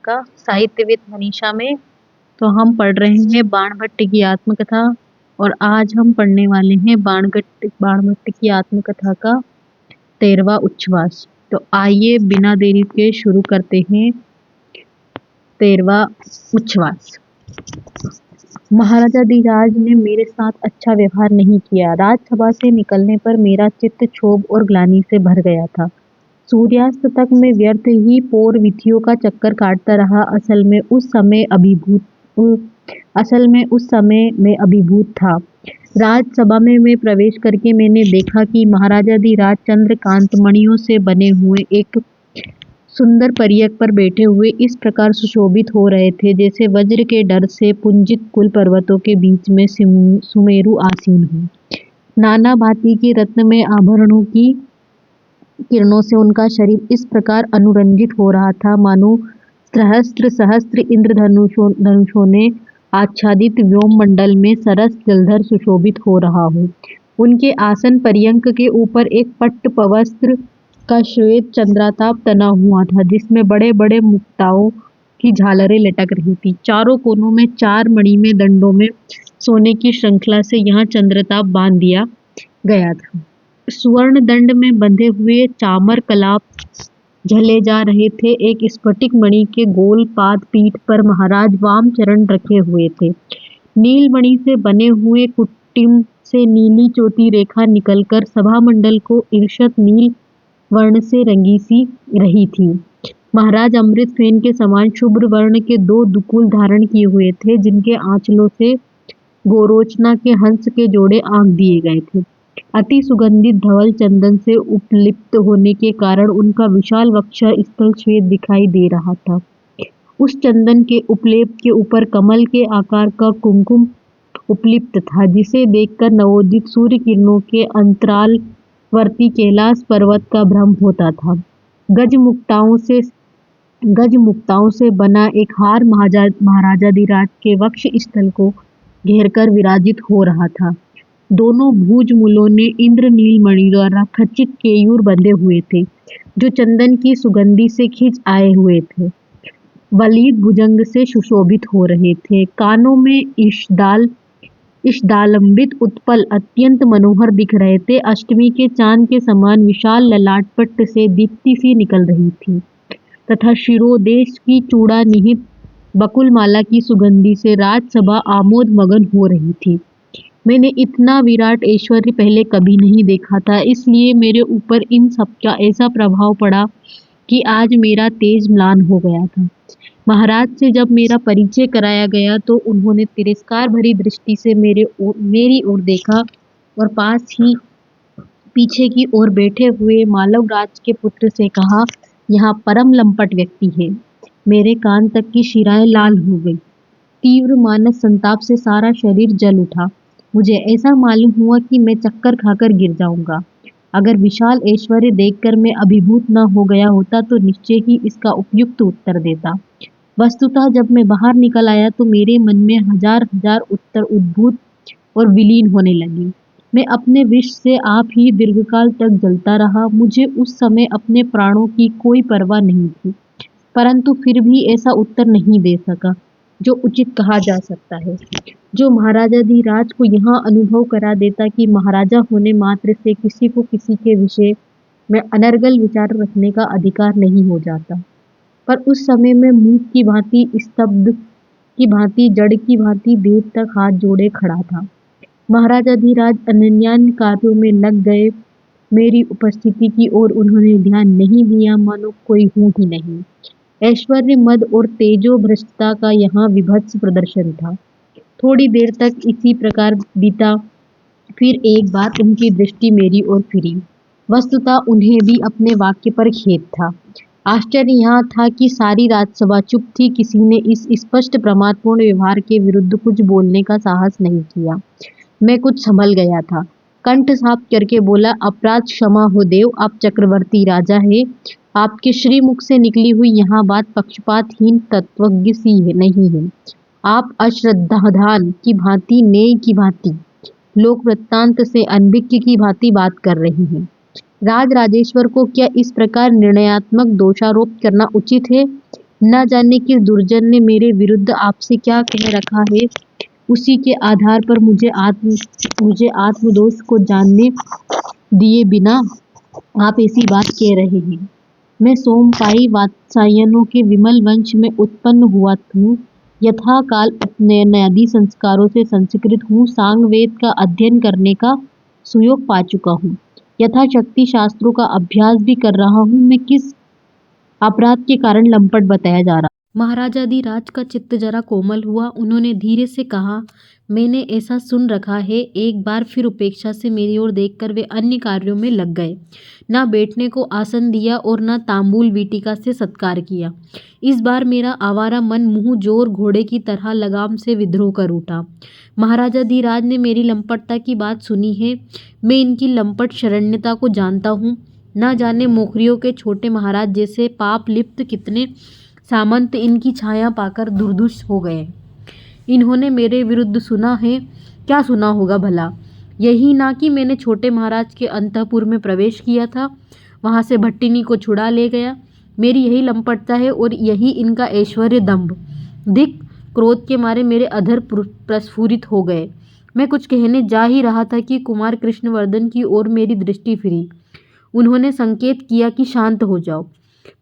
का साहित्यविद मनीषा में। तो हम पढ़ रहे हैं बाणभट्ट की आत्मकथा और आज हम पढ़ने वाले हैं बाणभट्ट की आत्मकथा का 13वां उच्छ्वास। तो आइए बिना देरी के शुरू करते हैं 13वां उच्छ्वास। महाराजा धीराज ने मेरे साथ अच्छा व्यवहार नहीं किया। राजसभा से निकलने पर मेरा चित्त क्षोभ और ग्लानि से भर गया था। सूर्यास्त तक मैं व्यर्थ ही पौर विथियों का चक्कर काटता रहा। असल में उस समय मैं अभिभूत था। राजसभा में मैं प्रवेश करके मैंने देखा कि महाराजा धीराज चंद्रकांत मणियों से बने हुए एक सुंदर परियक पर बैठे हुए इस प्रकार सुशोभित हो रहे थे जैसे वज्र के डर से पुंजित कुल पर्वतों के बीच में सुमेरु आसीन हो। नाना भांति के रत्नमय आभरणों की किरणों से उनका शरीर इस प्रकार अनुरंजित हो रहा था मानो सहस्त्र सहस्त्र इंद्रधनुषों ने आच्छादित व्योममंडल में सरस जलधर सुशोभित हो रहा हो। उनके आसन पर्यंक के ऊपर एक पट्ट पवस्त्र का श्वेत चंद्राताप तना हुआ था जिसमें बड़े बड़े मुक्ताओं की झालरें लटक रही थी। चारों कोनों में 4 मणिमय दंडों में सोने की श्रृंखला से यहाँ चंद्रताप बांध दिया गया था। स्वर्ण दंड में बंधे हुए चामर कलाप झले जा रहे थे। एक स्फटिक मणि के गोल पाद पीठ पर महाराज वाम चरण रखे हुए थे। नील मणि से बने हुए कुट्टिम से नीली चोटी रेखा निकलकर सभा मंडल को ईर्षत नील वर्ण से रंगी सी रही थी। महाराज अमृत फेन के समान शुभ्र वर्ण के 2 दुकूल धारण किए हुए थे जिनके आंचलों से गोरोचना के हंस के जोड़े आंक दिए गए थे। अति सुगंधित धवल चंदन से उपलिप्त होने के कारण उनका विशाल वक्ष स्थल श्वेत दिखाई दे रहा था। उस चंदन के उपलेप के ऊपर कमल के आकार का कुमकुम उपलिप्त था जिसे देखकर नवोदित सूर्य किरणों के अंतरालवर्ती कैलाश पर्वत का भ्रम होता था। गज मुक्ताओं से बना एक हार महाराजा धीराज के वक्ष स्थल को घेरकर विराजित हो रहा था। दोनों भुज मूलों ने इंद्रनील मणि द्वारा खचित केयूर बंधे हुए थे जो चंदन की सुगंधि से खिंच आए हुए थे। वलित भुजंग से सुशोभित हो रहे थे। कानों में इष्टालंबित उत्पल अत्यंत मनोहर दिख रहे थे। अष्टमी के चांद के समान विशाल ललाट पट्ट से दीप्ति सी निकल रही थी तथा शिरोदेश की चूड़ा निहित बकुल माला की सुगंधि से राजसभा आमोद मगन हो रही थी। मैंने इतना विराट ऐश्वर्य पहले कभी नहीं देखा था, इसलिए मेरे ऊपर इन सब का ऐसा प्रभाव पड़ा कि आज मेरा तेज म्लान हो गया था। महाराज से जब मेरा परिचय कराया गया तो उन्होंने तिरस्कार भरी दृष्टि से मेरी ओर देखा और पास ही पीछे की ओर बैठे हुए मालव राज के पुत्र से कहा, यहाँ परम लंपट व्यक्ति है। मेरे कान तक की शिराएं लाल हो गई। तीव्र मानस संताप से सारा शरीर जल उठा। मुझे ऐसा मालूम हुआ कि मैं चक्कर खाकर गिर जाऊंगा। अगर विशाल ऐश्वर्य देखकर मैं अभिभूत न हो गया होता तो निश्चय ही इसका उपयुक्त उत्तर देता। वस्तुतः जब मैं बाहर निकल आया तो मेरे मन में हजार हजार उत्तर उद्भूत और विलीन होने लगे। मैं अपने विष से आप ही दीर्घकाल तक जलता रहा। मुझे उस समय अपने प्राणों की कोई परवाह नहीं थी, परंतु फिर भी ऐसा उत्तर नहीं दे सका जो उचित कहा जा सकता है, जो महाराजा धीराज को यह अनुभव करा देता कि महाराजा होने मात्र से किसी को किसी के विषय में अनर्गल विचार रखने का अधिकार नहीं हो जाता। पर उस समय मैं मूक की भांति, स्तब्ध की भांति, जड़ की भांति देर तक हाथ जोड़े खड़ा था। महाराजा धीराज अन्यान्य कार्यों में लग गए। मेरी उपस्थिति की ओर उन्होंने ध्यान नहीं दिया, मानो कोई हूं ही नहीं। ऐश्वर्य, मद और तेजो भ्रष्टता का यहाँ विभत्स प्रदर्शन था। थोड़ी देर तक इसी प्रकार बीता, फिर एक बार उनकी दृष्टि मेरी ओर फिरी। वस्तुतः उन्हें भी अपने वाक्य पर खेद था। आश्चर्य यहाँ था कि सारी राजसभा चुप थी। किसी ने इस स्पष्ट प्रमादपूर्ण व्यवहार के विरुद्ध कुछ बोलने का साहस नहीं किया। मैं कुछ संभल गया था। कंठ साफ करके बोला, अपराध क्षमा हो देव, आप चक्रवर्ती राजा है। आपके श्रीमुख से निकली हुई यहाँ बात पक्षपातहीन तत्वज्ञ सी नहीं है। आप अश्रद्धाधान की भांति, नेय की भांति, लोक वृत्तांत से अनभिज्ञ की भांति बात कर रही हैं। राज राजेश्वर को क्या इस प्रकार निर्णयात्मक दोषारोप करना उचित है? न जाने किस दुर्जन ने मेरे विरुद्ध आपसे क्या कह रखा है, उसी के आधार पर मुझे आत्मदोष को जानने दिए बिना आप ऐसी बात कह रहे हैं। मैं सोमपाई वात्सायनों के विमल वंश में उत्पन्न हुआ हूँ। यथा काल उपनयनादि संस्कारों से संस्कृत हूँ। सांगवेद का अध्ययन करने का सुयोग पा चुका हूँ। यथाशक्ति शास्त्रों का अभ्यास भी कर रहा हूँ। मैं किस अपराध के कारण लंपट बताया जा रहा। महाराजाधिराज का चित्त जरा कोमल हुआ। उन्होंने धीरे से कहा, मैंने ऐसा सुन रखा है। एक बार फिर उपेक्षा से मेरी ओर देखकर वे अन्य कार्यों में लग गए। ना बैठने को आसन दिया और ना तांबूल वीटिका से सत्कार किया। इस बार मेरा आवारा मन मुंह जोर घोड़े की तरह लगाम से विद्रोह कर उठा। महाराजाधिराज ने मेरी लंपटता की बात सुनी है। मैं इनकी लंपट शरण्यता को जानता हूँ। ना जाने मोखरियों के छोटे महाराज जैसे पाप लिप्त कितने सामंत इनकी छाया पाकर दुर्दुष हो गए। इन्होंने मेरे विरुद्ध सुना है। क्या सुना होगा भला? यही ना कि मैंने छोटे महाराज के अंतःपुर में प्रवेश किया था, वहां से भट्टिनी को छुड़ा ले गया। मेरी यही लंपटता है और यही इनका ऐश्वर्य दंभ। धिक, क्रोध के मारे मेरे अधर प्रस्फुरित हो गए। मैं कुछ कहने जा ही रहा था कि कुमार कृष्णवर्धन की ओर मेरी दृष्टि फिरी। उन्होंने संकेत किया कि शांत हो जाओ।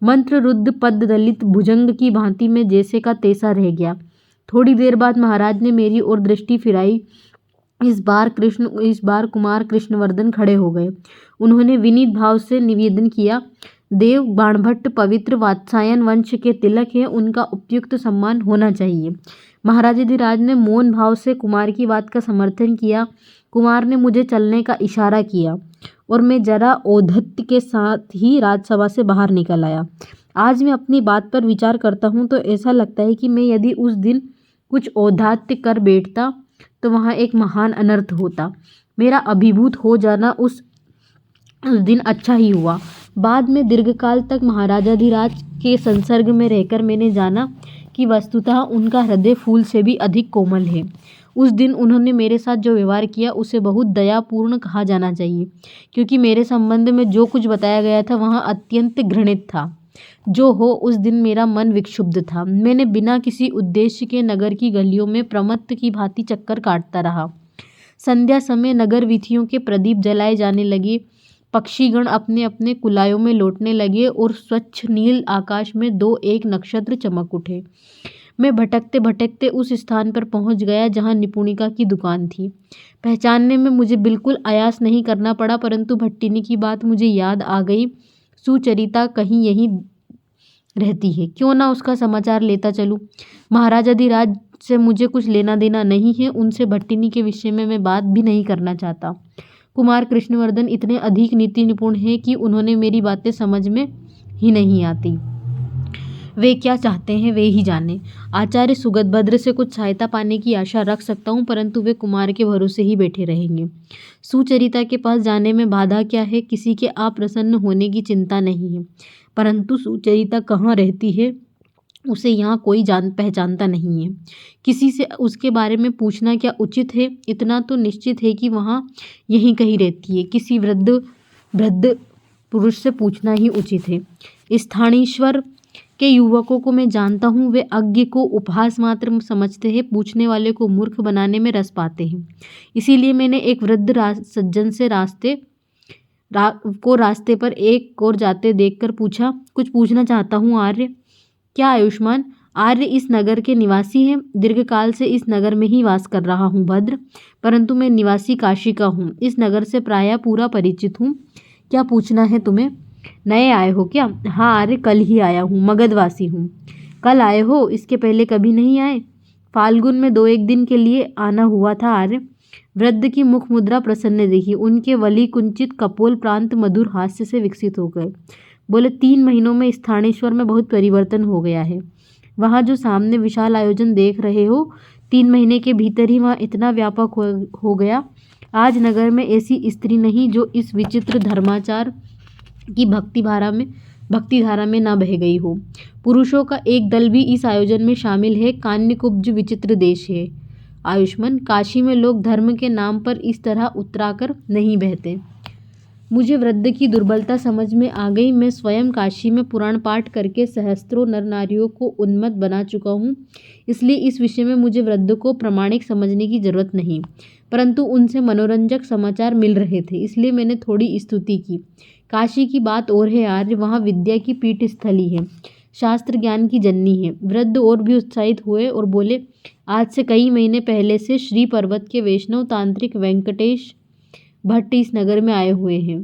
मंत्र रुद्ध पद दलित भुजंग की भांति में जैसे का तैसा रह गया। थोड़ी देर बाद महाराज ने मेरी ओर दृष्टि फिराई। इस बार कुमार कृष्णवर्धन खड़े हो गए। उन्होंने विनीत भाव से निवेदन किया, देव बाणभट्ट पवित्र वात्सायन वंश के तिलक है, उनका उपयुक्त सम्मान होना चाहिए। महाराजाधिराज ने मौन भाव से कुमार की बात का समर्थन किया। कुमार ने मुझे चलने का इशारा किया और मैं जरा औद्धत्य के साथ ही राजसभा से बाहर निकल आया। आज मैं अपनी बात पर विचार करता हूँ तो ऐसा लगता है कि मैं यदि उस दिन कुछ औदात्य कर बैठता तो वहाँ एक महान अनर्थ होता। मेरा अभिभूत हो जाना उस दिन अच्छा ही हुआ। बाद में दीर्घकाल तक महाराजाधिराज के संसर्ग में रहकर मैंने जाना कि वस्तुतः उनका हृदय फूल से भी अधिक कोमल है। उस दिन उन्होंने मेरे साथ जो व्यवहार किया उसे बहुत दयापूर्ण कहा जाना चाहिए, क्योंकि मेरे संबंध में जो कुछ बताया गया था वहाँ अत्यंत घृणित था। जो हो, उस दिन मेरा मन विक्षुब्ध था। मैंने बिना किसी उद्देश्य के नगर की गलियों में प्रमत्त की भांति चक्कर काटता रहा। संध्या समय नगर वीथियों के प्रदीप जलाए जाने लगे। पक्षीगण अपने अपने कुलायों में लौटने लगे और स्वच्छ नील आकाश में दो एक नक्षत्र चमक उठे। मैं भटकते भटकते उस स्थान पर पहुंच गया जहां निपुणिका की दुकान थी। पहचानने में मुझे बिल्कुल आयास नहीं करना पड़ा, परंतु भट्टिनी की बात मुझे याद आ गई। सुचरिता कहीं यहीं रहती है, क्यों ना उसका समाचार लेता चलूं। महाराजाधिराज से मुझे कुछ लेना देना नहीं है। उनसे भट्टिनी के विषय में मैं बात भी नहीं करना चाहता। कुमार कृष्णवर्धन इतने अधिक नीति निपुण हैं कि उन्होंने मेरी बातें समझ में ही नहीं आती। वे क्या चाहते हैं वे ही जाने। आचार्य सुगतभद्र से कुछ सहायता पाने की आशा रख सकता हूँ, परंतु वे कुमार के भरोसे ही बैठे रहेंगे। सुचरिता के पास जाने में बाधा क्या है? किसी के अप्रसन्न होने की चिंता नहीं है, परंतु सुचरिता कहाँ रहती है उसे यहाँ कोई पहचानता नहीं है। किसी से उसके बारे में पूछना क्या उचित है? इतना तो निश्चित है कि वहाँ यहीं कहीं रहती है। किसी वृद्ध पुरुष से पूछना ही उचित है। स्थानीश्वर के युवकों को मैं जानता हूँ। वे अज्ञ को उपहास मात्र समझते हैं, पूछने वाले को मूर्ख बनाने में रस पाते हैं। इसीलिए मैंने एक वृद्ध सज्जन से रास्ते पर एक ओर जाते देखकर पूछा, कुछ पूछना चाहता हूँ आर्य। क्या आयुष्मान? आर्य इस नगर के निवासी हैं। दीर्घकाल से इस नगर में ही वास कर रहा हूँ भद्र, परंतु मैं निवासी काशी का हूँ। इस नगर से प्रायः पूरा परिचित हूँ। क्या पूछना है तुम्हें? नए आए हो क्या? हाँ आर्य, कल ही आया हूँ, मगधवासी हूँ। कल आए हो? इसके पहले कभी नहीं आए? फाल्गुन में 2-1 दिन के लिए आना हुआ था आर्य। वृद्ध की मुख मुद्रा प्रसन्न दिखी। उनके वली कुंचित कपोल प्रांत मधुर हास्य से विकसित हो गए। बोले, 3 महीनों में स्थानेश्वर में बहुत परिवर्तन हो गया है। वहाँ जो सामने विशाल आयोजन देख रहे हो, 3 महीने के भीतर ही वहाँ इतना व्यापक हो गया। आज नगर में ऐसी स्त्री नहीं जो इस विचित्र धर्माचार की भक्तिधारा में ना बह गई हो। पुरुषों का एक दल भी इस आयोजन में शामिल है। कान्यकुब्ज विचित्र देश है आयुष्मान। काशी में लोग धर्म के नाम पर इस तरह उतराकर नहीं बहते। मुझे वृद्ध की दुर्बलता समझ में आ गई। मैं स्वयं काशी में पुराण पाठ करके सहस्त्रों नर नारियों को उन्मत्त बना चुका हूँ, इसलिए इस विषय में मुझे वृद्ध को प्रामाणिक समझने की जरूरत नहीं, परंतु उनसे मनोरंजक समाचार मिल रहे थे, इसलिए मैंने थोड़ी स्तुति की। काशी की बात और है आर्य, वहाँ विद्या की पीठ स्थली है, शास्त्र ज्ञान की जननी है। वृद्ध और भी उत्साहित हुए और बोले, आज से कई महीने पहले से श्री पर्वत के वैष्णव तांत्रिक वेंकटेश भट्ट इस नगर में आए हुए हैं।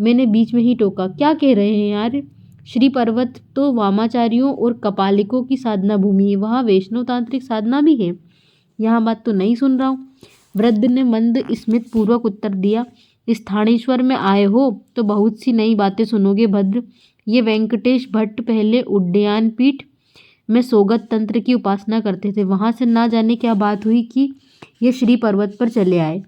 मैंने बीच में ही टोका, क्या कह रहे हैं यार? श्री पर्वत तो वामाचारियों और कपालिकों की साधना भूमि है, वहाँ वैष्णव तांत्रिक साधना भी है। यहाँ बात तो नहीं सुन रहा हूँ। वृद्ध ने मंद स्मित पूर्वक उत्तर दिया, स्थानेश्वर में आए हो तो बहुत सी नई बातें सुनोगे भद्र। ये वेंकटेश भट्ट पहले उड्डयन पीठ में सोगत तंत्र की उपासना करते थे, वहाँ से ना जाने क्या बात हुई कि ये श्री पर्वत पर चले आए।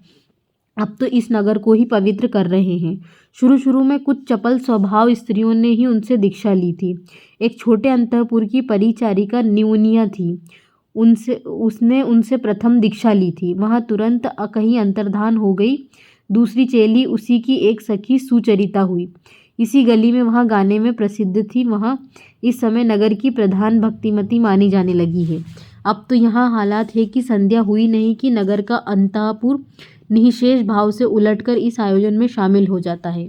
अब तो इस नगर को ही पवित्र कर रहे हैं। शुरू शुरू में कुछ चपल स्वभाव स्त्रियों ने ही उनसे दीक्षा ली थी। एक छोटे अंतःपुर की परिचारिका न्यूनिया थी, उसने उनसे प्रथम दीक्षा ली थी। वहाँ तुरंत कहीं अंतर्धान हो गई। दूसरी चेली उसी की एक सखी सुचरिता हुई, इसी गली में वहाँ गाने में प्रसिद्ध थी। वहाँ इस समय नगर की प्रधान भक्तिमती मानी जाने लगी है। अब तो यहाँ हालात है कि संध्या हुई नहीं कि नगर का अंतःपुर निःशेष भाव से उलटकर इस आयोजन में शामिल हो जाता है।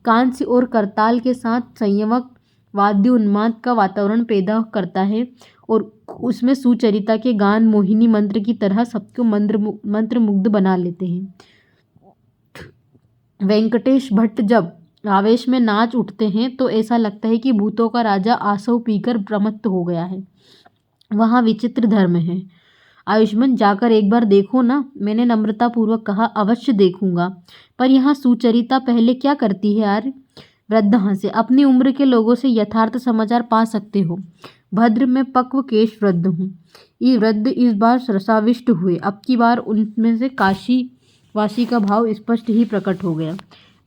कांस्य और करताल के साथ संयमक वाद्य उन्माद का वातावरण पैदा करता है और उसमें सुचरिता के गान मोहिनी मंत्र की तरह सबको मंत्रमुग्ध बना लेते हैं। वेंकटेश भट्ट जब आवेश में नाच उठते हैं तो ऐसा लगता है कि भूतों का राजा आसव पीकर प्रमत्त हो गया है। वहाँ विचित्र धर्म है। आयुष्मान, जाकर एक बार देखो ना, मैंने नम्रतापूर्वक कहा। अवश्य देखूंगा, पर यहाँ सुचरिता पहले क्या करती है यार? वृद्ध हंसे, अपनी उम्र के लोगों से यथार्थ समाचार पा सकते हो भद्र, मैं पक्व केश वृद्ध हूँ। ये वृद्ध इस बार रसाविष्ट हुए। अब की बार उनमें से काशी वासी का भाव स्पष्ट ही प्रकट हो गया।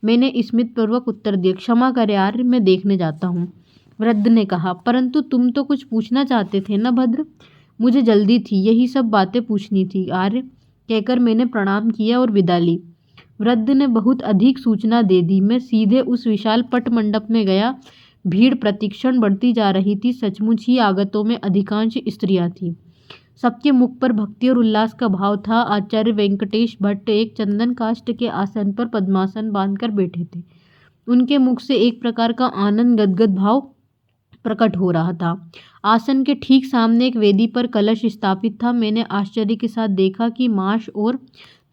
मैंने स्मित पूर्वक उत्तर दिया, क्षमा करे आर्य, मैं देखने जाता हूँ। वृद्ध ने कहा, परंतु तुम तो कुछ पूछना चाहते थे ना भद्र? मुझे जल्दी थी, यही सब बातें पूछनी थी आर्य, कहकर मैंने प्रणाम किया और विदा ली। वृद्ध ने बहुत अधिक सूचना दे दी। मैं सीधे उस विशाल पट मंडप में गया। भीड़ प्रतिक्षण बढ़ती जा रही थी। सचमुच ही आगतों में अधिकांश स्त्रियां थीं। सबके मुख पर भक्ति और उल्लास का भाव था। आचार्य वेंकटेश भट्ट एक चंदन काष्ठ के आसन पर पद्मासन बांधकर बैठे थे। उनके मुख से एक प्रकार का आनंद गदगद भाव प्रकट हो रहा था। आसन के ठीक सामने एक वेदी पर कलश स्थापित था। मैंने आश्चर्य के साथ देखा कि मांस और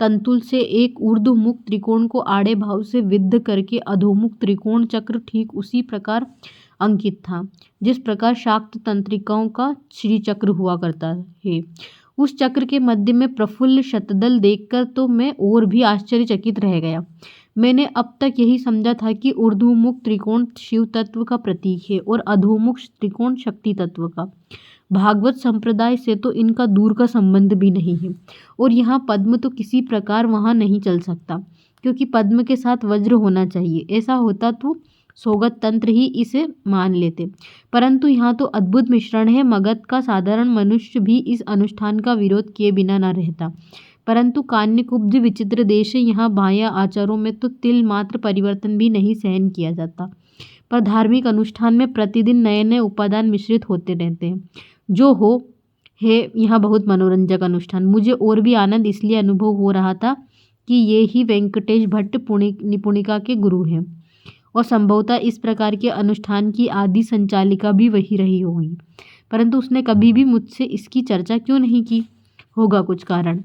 तंतुल से एक ऊर्ध्वमुख त्रिकोण को आड़े भाव से विद्ध करके अधोमुख त्रिकोण चक्र ठीक उसी प्रकार अंकित था जिस प्रकार शाक्त तंत्रिकाओं का श्री चक्र हुआ करता है। उस चक्र के मध्य में प्रफुल्ल शतदल देखकर तो मैं और भी आश्चर्यचकित रह गया। मैंने अब तक यही समझा था कि ऊर्ध्वमुख त्रिकोण शिव तत्व का प्रतीक है और अधोमुख त्रिकोण शक्ति तत्व का। भागवत संप्रदाय से तो इनका दूर का संबंध भी नहीं है। और यहाँ पद्म तो किसी प्रकार वहाँ नहीं चल सकता, क्योंकि पद्म के साथ वज्र होना चाहिए। ऐसा होता तो सोगत तंत्र ही इसे मान लेते, परंतु यहाँ तो अद्भुत मिश्रण है। मगध का साधारण मनुष्य भी इस अनुष्ठान का विरोध किए बिना न रहता, परंतु कान्यकुब्ज विचित्र देश है। यहाँ बाह्य आचारों में तो तिल मात्र परिवर्तन भी नहीं सहन किया जाता, पर धार्मिक अनुष्ठान में प्रतिदिन नए नए उपादान मिश्रित होते रहते हैं। जो हो है यहाँ बहुत मनोरंजक अनुष्ठान। मुझे और भी आनंद इसलिए अनुभव हो रहा था कि ये ही वेंकटेश भट्ट निपुणिका के गुरु हैं और संभवतः इस प्रकार के अनुष्ठान की आदि संचालिका भी वही रही होगी, परंतु उसने कभी भी मुझसे इसकी चर्चा क्यों नहीं की? होगा कुछ कारण।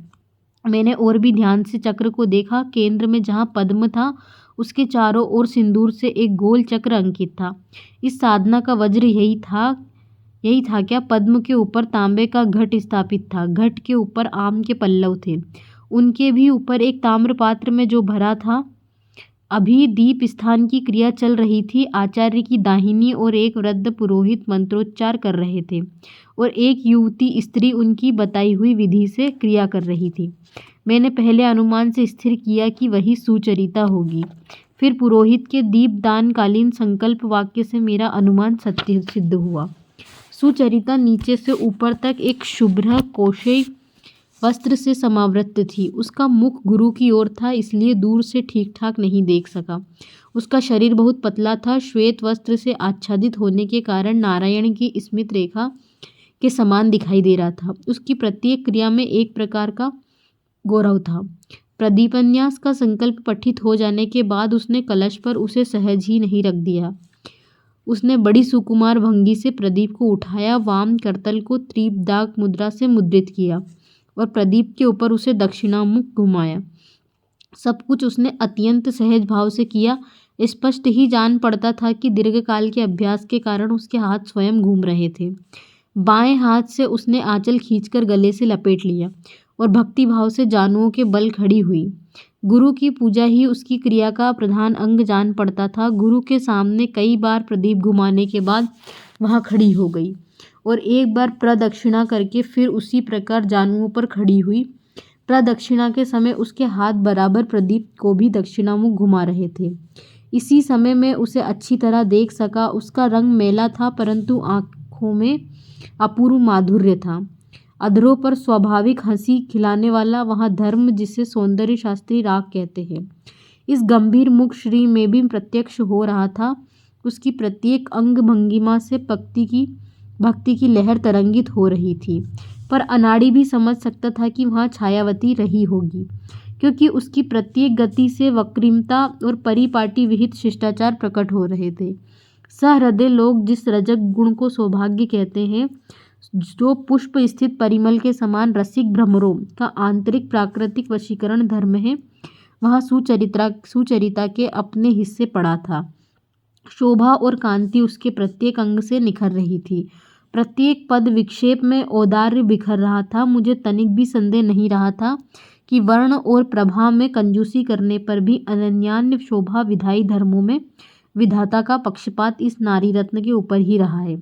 मैंने और भी ध्यान से चक्र को देखा। केंद्र में जहाँ पद्म था उसके चारों ओर सिंदूर से एक गोल चक्र अंकित था। इस साधना का वज्र यही था क्या? पद्म के ऊपर तांबे का घट स्थापित था। घट के ऊपर आम के पल्लव थे, उनके भी ऊपर एक ताम्र पात्र में जो भरा था। अभी दीप स्थान की क्रिया चल रही थी। आचार्य की दाहिनी और एक वृद्ध पुरोहित मंत्रोच्चार कर रहे थे और एक युवती स्त्री उनकी बताई हुई विधि से क्रिया कर रही थी। मैंने पहले अनुमान से स्थिर किया कि वही सुचरिता होगी। फिर पुरोहित के दीपदान कालीन संकल्प वाक्य से मेरा अनुमान सत्य सिद्ध हुआ। सुचरिता नीचे से ऊपर तक एक शुभ्र कोशेय वस्त्र से समावृत थी। उसका मुख गुरु की ओर था, इसलिए दूर से ठीक ठाक नहीं देख सका। उसका शरीर बहुत पतला था, श्वेत वस्त्र से आच्छादित होने के कारण नारायण की स्मित रेखा के समान दिखाई दे रहा था। उसकी प्रत्येक क्रिया में एक प्रकार का गौरव था। प्रदीपन्यास का संकल्प पठित हो जाने के बाद उसने कलश पर उसे सहज ही नहीं रख दिया। उसने बड़ी सुकुमार भंगी से प्रदीप को उठाया, वाम करतल को त्रिपदाग मुद्रा से मुद्रित किया और प्रदीप के ऊपर उसे दक्षिणामुख घुमाया। सब कुछ उसने अत्यंत सहज भाव से किया। स्पष्ट ही जान पड़ता था कि दीर्घकाल के अभ्यास के कारण उसके हाथ स्वयं घूम रहे थे। बाएं हाथ से उसने आंचल खींचकर गले से लपेट लिया और भक्ति भाव से जानुओं के बल खड़ी हुई। गुरु की पूजा ही उसकी क्रिया का प्रधान अंग जान पड़ता था। गुरु के सामने कई बार प्रदीप घुमाने के बाद वहां खड़ी हो गई और एक बार प्रदक्षिणा करके फिर उसी प्रकार जानुओं पर खड़ी हुई। प्रदक्षिणा के समय उसके हाथ बराबर प्रदीप को भी दक्षिणामुख घुमा रहे थे। इसी समय में उसे अच्छी तरह देख सका। उसका रंग मैला था, परंतु आंखों में अपूर्व माधुर्य था। अधरों पर स्वाभाविक हंसी खिलाने वाला वहाँ धर्म, जिसे सौंदर्य शास्त्री राग कहते हैं, इस गंभीर मुख श्री में भी प्रत्यक्ष हो रहा था। उसकी प्रत्येक अंग भंगिमा से भक्ति की लहर तरंगित हो रही थी। पर अनाड़ी भी समझ सकता था कि वहाँ छायावती रही होगी, क्योंकि उसकी प्रत्येक गति से वक्रिमता और परिपाटी विहित शिष्टाचार प्रकट हो रहे थे। सहृदय लोग जिस रजक गुण को सौभाग्य कहते हैं, जो पुष्प स्थित परिमल के समान रसिक भ्रमरों का आंतरिक प्राकृतिक वशीकरण धर्म है, वहाँ सुचरिता के अपने हिस्से पड़ा था। शोभा और कांति उसके प्रत्येक अंग से निखर रही थी। प्रत्येक पद विक्षेप में औदार्य बिखर रहा था। मुझे तनिक भी संदेह नहीं रहा था कि वर्ण और प्रभा में कंजूसी करने पर भी अनन्यान्य शोभा विधायी धर्मों में विधाता का पक्षपात इस नारी रत्न के ऊपर ही रहा है।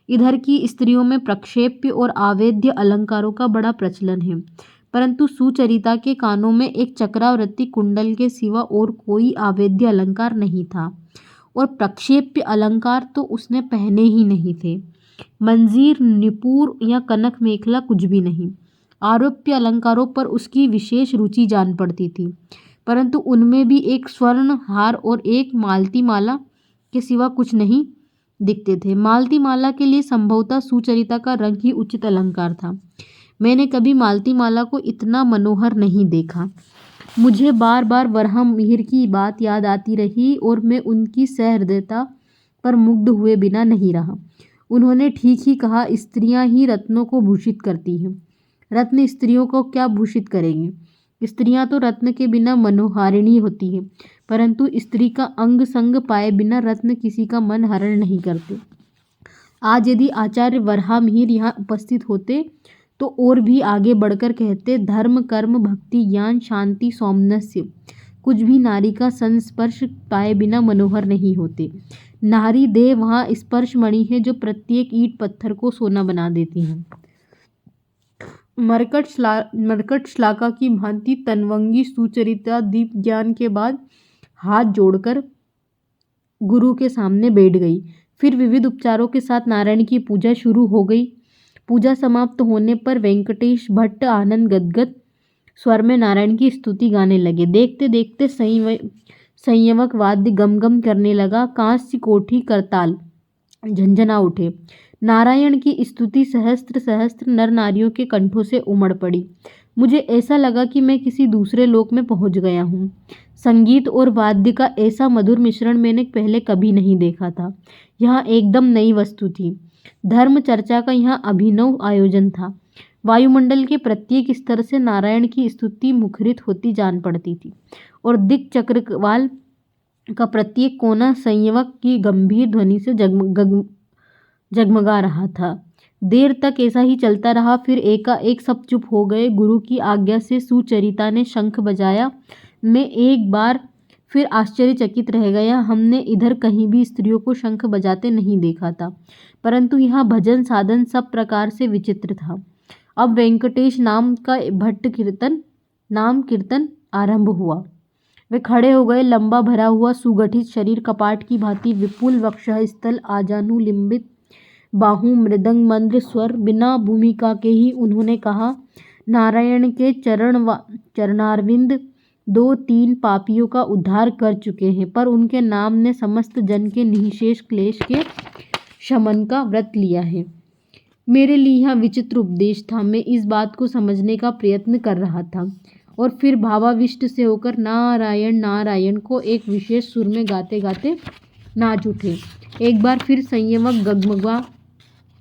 इधर की स्त्रियों में प्रक्षेप्य और आवेद्य अलंकारों का बड़ा प्रचलन है, परंतु सुचरिता के कानों में एक चक्रावृत्ति कुंडल के सिवा और कोई आवेद्य अलंकार नहीं था, और प्रक्षेप्य अलंकार तो उसने पहने ही नहीं थे। मंजीर, निपुर या कनक मेखला कुछ भी नहीं। आरोप्य अलंकारों पर उसकी विशेष रुचि जान पड़ती थी, परंतु उनमें भी एक स्वर्ण हार और एक मालती माला के सिवा कुछ नहीं दिखते थे। मालती माला के लिए संभवतः सुचरिता का रंग ही उचित अलंकार था। मैंने कभी मालती माला को इतना मनोहर नहीं देखा। मुझे बार बार वराह मिहिर की बात याद आती रही और मैं उनकी सहृदयता पर मुग्ध हुए बिना नहीं रहा। उन्होंने ठीक ही कहा, स्त्रियां ही रत्नों को भूषित करती हैं। रत्न स्त्रियों को क्या भूषित करेंगे? स्त्रियां तो रत्न के बिना मनोहारिणी होती हैं, परंतु स्त्री का अंग संग पाए बिना रत्न किसी का मन हरण नहीं करते। आज यदि आचार्य वराह मिहिर यहाँ उपस्थित होते तो और भी आगे बढ़कर कहते, धर्म, कर्म, भक्ति, ज्ञान, शांति, सौमनस्य कुछ भी नारी का संस्पर्श पाए बिना मनोहर नहीं होते। नारी देह वहाँ स्पर्श मणि है जो प्रत्येक ईंट पत्थर को सोना बना देती है। मरकट श्लाका की भांति तनवंगी सुचरिता दीप ज्ञान के बाद हाथ जोड़कर गुरु के सामने बैठ गई। फिर विविध उपचारों के साथ नारायण की पूजा शुरू हो गई। पूजा समाप्त होने पर वेंकटेश भट्ट आनंद गदगद स्वर में नारायण की स्तुति गाने लगे। देखते देखते संयमक वाद्य गम गम करने लगा। कांस्य कोठी करताल झंझना उठे। नारायण की स्तुति सहस्त्र सहस्त्र नर नारियों के कंठों से उमड़ पड़ी। मुझे ऐसा लगा कि मैं किसी दूसरे लोक में पहुंच गया हूँ। संगीत और वाद्य का ऐसा मधुर मिश्रण मैंने पहले कभी नहीं देखा था। यहाँ एकदम नई वस्तु थी। धर्म चर्चा का यहाँ अभिनव आयोजन था। वायुमंडल के प्रत्येक स्तर से नारायण की स्तुति मुखरित होती जान पड़ती थी और दिक् चक्रवाल का प्रत्येक कोना संयमक की गंभीर ध्वनि से जगमगा रहा था। देर तक ऐसा ही चलता रहा। फिर एकाएक सब चुप हो गए। गुरु की आज्ञा से सुचरिता ने शंख बजाया। मैं एक बार फिर आश्चर्यचकित रह गया। हमने इधर कहीं भी स्त्रियों को शंख बजाते नहीं देखा था, परंतु यहाँ भजन साधन सब प्रकार से विचित्र था। अब वेंकटेश नाम कीर्तन आरंभ हुआ। वे खड़े हो गए। लंबा भरा हुआ सुगठित शरीर, कपाट की भांति विपुल वक्षस्थल, आजानुलिंबित बाहु, मृदंग मंद्र स्वर, बिना भूमिका के ही उन्होंने कहा, नारायण के चरणारविंद 2-3 पापियों का उद्धार कर चुके हैं, पर उनके नाम ने समस्त जन के निःशेष क्लेश के शमन का व्रत लिया है। मेरे लिए यह विचित्र उपदेश था। मैं इस बात को समझने का प्रयत्न कर रहा था और फिर भावाविष्ट से होकर नारायण नारायण को एक विशेष सुर में गाते गाते नाच उठे। एक बार फिर संयमक गगमगा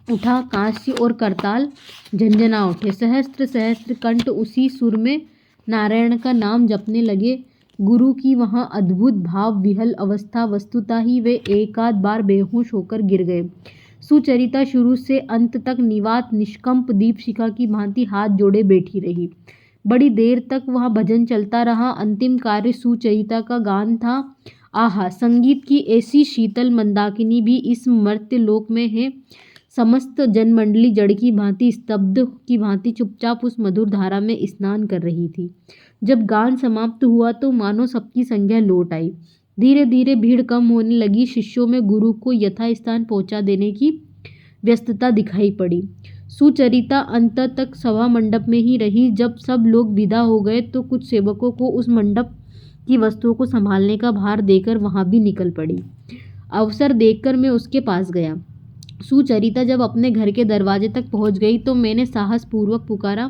उठा, कांस्य और करताल झंझना उठे। सहस्त्र सहस्त्र कंठ उसी सुर में नारायण का नाम जपने लगे। गुरु की वहाँ अद्भुत भाव विहल अवस्था, वस्तुतः ही वे एकाध बार बेहोश होकर गिर गए। सुचरिता शुरू से अंत तक निवात निष्कंप दीपशिखा की भांति हाथ जोड़े बैठी रही। बड़ी देर तक वह भजन चलता रहा। अंतिम कार्य सुचरिता का गान था। आहा, संगीत की ऐसी शीतल मंदाकिनी भी इस मर्त्य लोक में है। समस्त जनमंडली जड़ की भांति, स्तब्ध की भांति चुपचाप उस मधुर धारा में स्नान कर रही थी। जब गान समाप्त हुआ तो मानो सबकी संज्ञा लौट आई। धीरे धीरे भीड़ कम होने लगी। शिष्यों में गुरु को यथास्थान पहुंचा देने की व्यस्तता दिखाई पड़ी। सुचरिता अंत तक सभा मंडप में ही रही। जब सब लोग विदा हो गए तो कुछ सेवकों को उस मंडप की वस्तुओं को संभालने का भार देकर वहां भी निकल पड़ी। अवसर देखकर मैं उसके पास गया। सुचरिता जब अपने घर के दरवाजे तक पहुंच गई तो मैंने साहस पूर्वक पुकारा,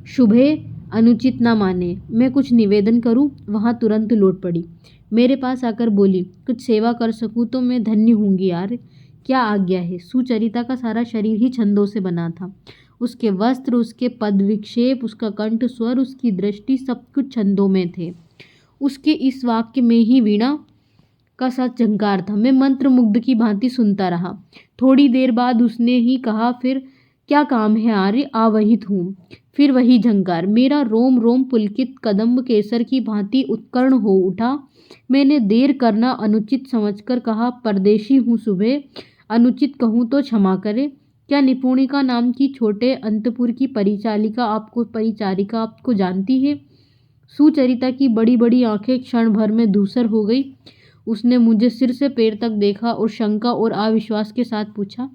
शुभे, अनुचित न माने, मैं कुछ निवेदन करूं। वहां तुरंत लौट पड़ी। मेरे पास आकर बोली, कुछ सेवा कर सकूं तो मैं धन्य होंगी यार। क्या आज्ञा है। सुचरिता का सारा शरीर ही छंदों से बना था। उसके वस्त्र, उसके पद विक्षेप, उसका कंठ स्वर, उसकी दृष्टि, सब कुछ छंदों में थे। उसके इस वाक्य में ही वीणा का सा झंकार था। मैं मंत्र मुग्ध की भांति सुनता रहा। थोड़ी देर बाद उसने ही कहा, फिर क्या काम है आर्य, आवहित हूँ। फिर वही झंकार। मेरा रोम रोम पुलकित कदम्ब केसर की भांति उत्कर्ण हो उठा। मैंने देर करना अनुचित समझकर कहा, परदेशी हूँ सुबह, अनुचित कहूँ तो क्षमा करे। क्या निपुणिका नाम की छोटे अंतपुर की परिचारिका आपको जानती है। सुचरिता की बड़ी बड़ी आंखें क्षण भर में धूसर हो गई। उसने मुझे सिर से पैर तक देखा और शंका और अविश्वास के साथ पूछा,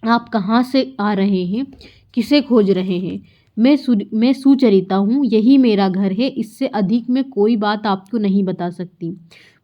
आप कहाँ से आ रहे हैं, किसे खोज रहे हैं। मैं सुचरिता हूँ, यही मेरा घर है। इससे अधिक मैं कोई बात आपको नहीं बता सकती।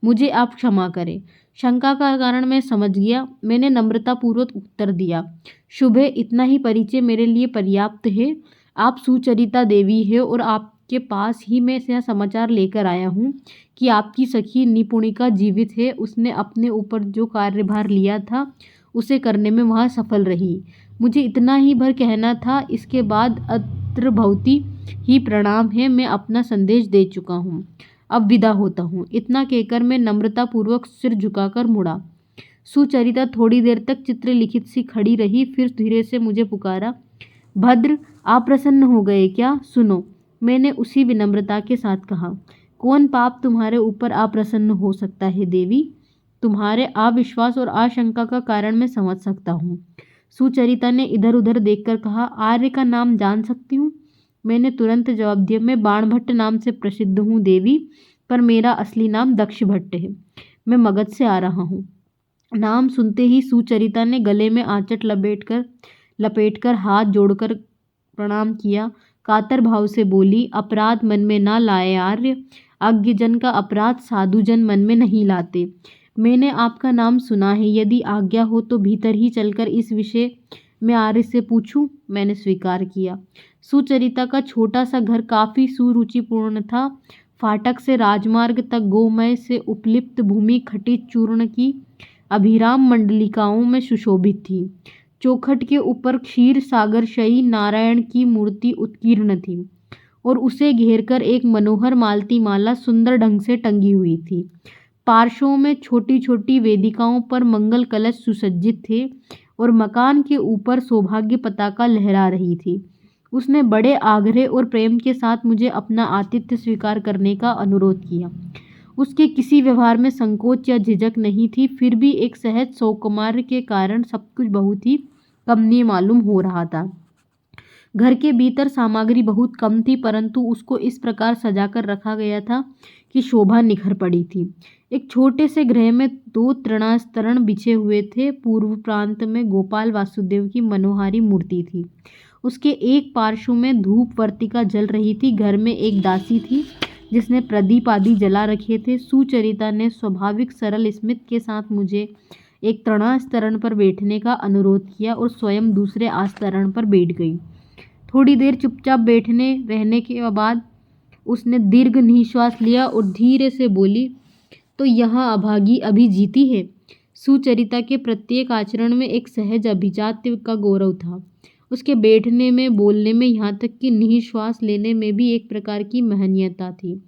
मुझे आप क्षमा करें। शंका का कारण मैं समझ गया। मैंने नम्रतापूर्वक उत्तर दिया, शुभे, इतना ही परिचय मेरे लिए पर्याप्त है। आप सुचरिता देवी है और आपके पास ही मैं यह समाचार लेकर आया हूँ कि आपकी सखी निपुणिका जीवित है। उसने अपने ऊपर जो कार्यभार लिया था उसे करने में वह सफल रही। मुझे इतना ही भर कहना था। इसके बाद अत्र भवती ही प्रणाम है। मैं अपना संदेश दे चुका हूँ, अब विदा होता हूँ। इतना कहकर मैं नम्रतापूर्वक सिर झुकाकर मुड़ा। सुचरिता थोड़ी देर तक चित्रलिखित सी खड़ी रही, फिर धीरे से मुझे पुकारा, भद्र, आप प्रसन्न हो गए क्या। सुनो, मैंने उसी विनम्रता के साथ कहा, कौन पाप तुम्हारे ऊपर अप्रसन्न हो सकता है देवी। तुम्हारे अविश्वास और आशंका का कारण मैं समझ सकता हूँ। सुचरिता ने इधर उधर देखकर कहा, आर्य का नाम जान सकती हूँ। मैंने तुरंत जवाब दिया, मैं बाणभट्ट नाम से प्रसिद्ध हूँ देवी, पर मेरा असली नाम दक्ष भट्ट है। मैं मगध से आ रहा हूँ। नाम सुनते ही सुचरिता ने गले में आंचट लपेटकर हाथ जोड़कर प्रणाम किया। कातर भाव से बोली, अपराध मन में ना लाए आर्य, अज्ञजन का अपराध साधुजन मन में नहीं लाते। मैंने आपका नाम सुना है, यदि आज्ञा हो तो भीतर ही चलकर इस विषय में आर्य से पूछूं। मैंने स्वीकार किया। सुचरिता का छोटा सा घर काफी सुरुचिपूर्ण था। फाटक से राजमार्ग तक गोमय से उपलिप्त भूमि खटित चूर्ण की अभिराम मंडलिकाओं में सुशोभित थी। चौखट के ऊपर क्षीर सागरशयी नारायण की मूर्ति उत्कीर्ण थी और उसे घेरकर एक मनोहर मालती माला सुंदर ढंग से टंगी हुई थी। पार्श्वों में छोटी छोटी वेदिकाओं पर मंगल कलश सुसज्जित थे और मकान के ऊपर सौभाग्य पताका लहरा रही थी। उसने बड़े आग्रह और प्रेम के साथ मुझे अपना आतिथ्य स्वीकार करने का अनुरोध किया। उसके किसी व्यवहार में संकोच या झिझक नहीं थी, फिर भी एक सहज सौकुमार्य के कारण सब कुछ बहुत ही कमनीय मालूम हो रहा था। घर के भीतर सामग्री बहुत कम थी, परंतु उसको इस प्रकार सजाकर रखा गया था कि शोभा निखर पड़ी थी। एक छोटे से गृह में 2 तृणास्तरण बिछे हुए थे। पूर्व प्रांत में गोपाल वासुदेव की मनोहारी मूर्ति थी। उसके एक पार्श्व में धूप वर्तिका जल रही थी। घर में एक दासी थी जिसने प्रदीप आदि जला रखे थे। सुचरिता ने स्वाभाविक सरल स्मित के साथ मुझे एक तृणास्तरण पर बैठने का अनुरोध किया और स्वयं दूसरे आस्तरण पर बैठ गई। थोड़ी देर चुपचाप बैठने रहने के बाद उसने दीर्घ निश्वास लिया और धीरे से बोली, तो यहाँ अभागी अभी जीती है। सुचरिता के प्रत्येक आचरण में एक सहज अभिजात्य का गौरव था। उसके बैठने में, बोलने में, यहाँ तक कि निश्वास लेने में भी एक प्रकार की महनीयता थी।